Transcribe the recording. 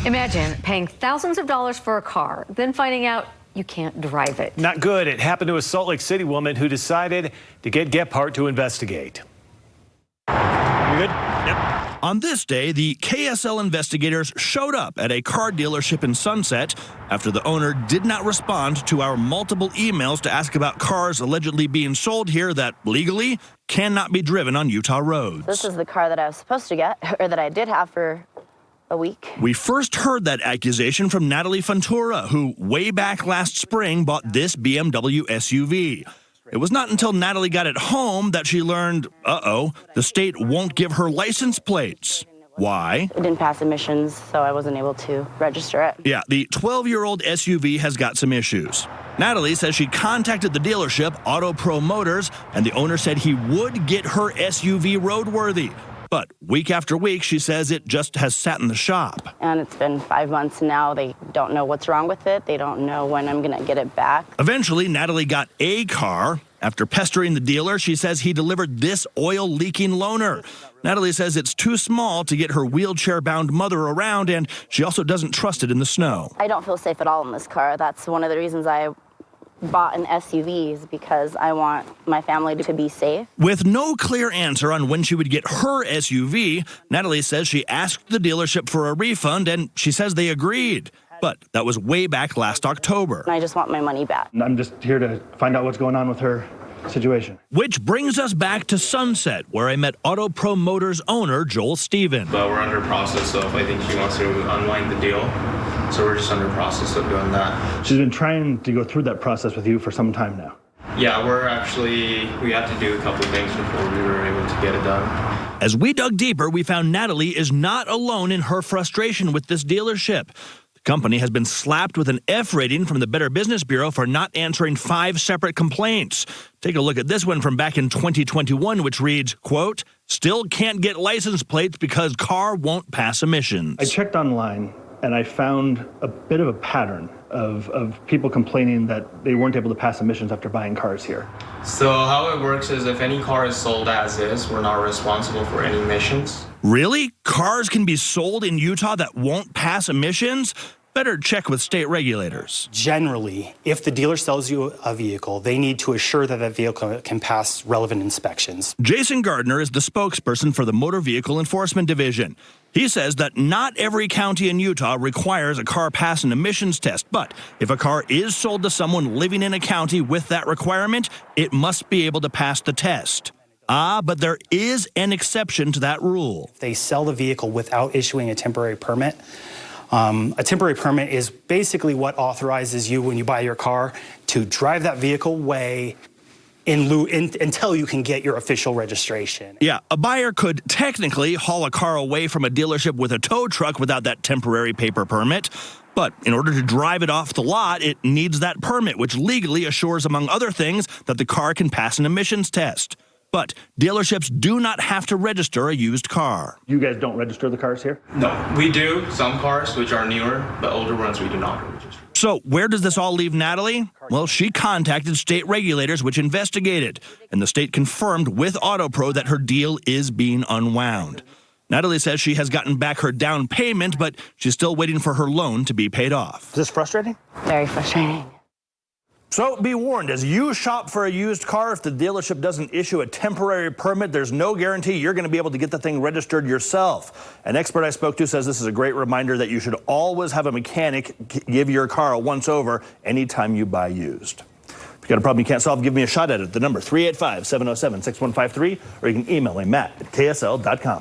Imagine paying thousands of dollars for a car, then finding out you can't drive it. Not good. It happened to a Salt Lake City woman who decided to get Gephardt to investigate. You good? Yep. On this day, the KSL investigators showed up at a car dealership in Sunset after the owner did not respond to our multiple emails to ask about cars allegedly being sold here that legally cannot be driven on Utah roads. This is the car that I was supposed to get, or that I did have for a week. We first heard that accusation from Natalie Fontura, who way back last spring bought this BMW SUV. It was not until Natalie got it home that she learned, the state won't give her license plates. Why? It didn't pass emissions, so I wasn't able to register it. Yeah, the 12-year-old SUV has got some issues. Natalie says she contacted the dealership, Auto Pro Motors, and the owner said he would get her SUV roadworthy. But week after week, she says it just has sat in the shop. And it's been 5 months now. They don't know what's wrong with it. They don't know when I'm going to get it back. Eventually, Natalie got a car. After pestering the dealer, she says he delivered this oil-leaking loaner. Natalie says it's too small to get her wheelchair-bound mother around, and she also doesn't trust it in the snow. I don't feel safe at all in this car. That's one of the reasons I bought an SUV, is because I want my family to be safe. With no clear answer on when she would get her SUV, Natalie says she asked the dealership for a refund, and she says they agreed. But that was way back last October. I just want my money back. I'm just here to find out what's going on with her situation. Which brings us back to Sunset, where I met Auto Pro Motors owner Joel Stevens. But we're under process of, I think she wants to unwind the deal. So we're just under process of doing that. She's been trying to go through that process with you for some time now. Yeah, we had to do a couple of things before we were able to get it done. As we dug deeper, we found Natalie is not alone in her frustration with this dealership. The company has been slapped with an F rating from the Better Business Bureau for not answering 5 separate complaints. Take a look at this one from back in 2021, which reads, quote, "Still can't get license plates because car won't pass emissions." I checked online and I found a bit of a pattern of people complaining that they weren't able to pass emissions after buying cars here. So how it works is if any car is sold as is, we're not responsible for any emissions. Really? Cars can be sold in Utah that won't pass emissions? Better check with state regulators. Generally, if the dealer sells you a vehicle, they need to assure that that vehicle can pass relevant inspections. Jason Gardner is the spokesperson for the Motor Vehicle Enforcement Division. He says that not every county in Utah requires a car pass an emissions test, but if a car is sold to someone living in a county with that requirement, it must be able to pass the test. But there is an exception to that rule. If they sell the vehicle without issuing a temporary permit, a temporary permit is basically what authorizes you when you buy your car to drive that vehicle away until you can get your official registration. Yeah, a buyer could technically haul a car away from a dealership with a tow truck without that temporary paper permit. But in order to drive it off the lot, it needs that permit, which legally assures, among other things, that the car can pass an emissions test. But dealerships do not have to register a used car. You guys don't register the cars here? No, we do some cars which are newer, but older ones we do not register. So where does this all leave Natalie? Well, she contacted state regulators, which investigated, and the state confirmed with AutoPro that her deal is being unwound. Natalie says she has gotten back her down payment, but she's still waiting for her loan to be paid off. Is this frustrating? Very frustrating. So be warned, as you shop for a used car, if the dealership doesn't issue a temporary permit, there's no guarantee you're going to be able to get the thing registered yourself. An expert I spoke to says this is a great reminder that you should always have a mechanic give your car a once-over anytime you buy used. If you've got a problem you can't solve, give me a shot at it. The number 385-707-6153, or you can email me, Matt@ksl.com.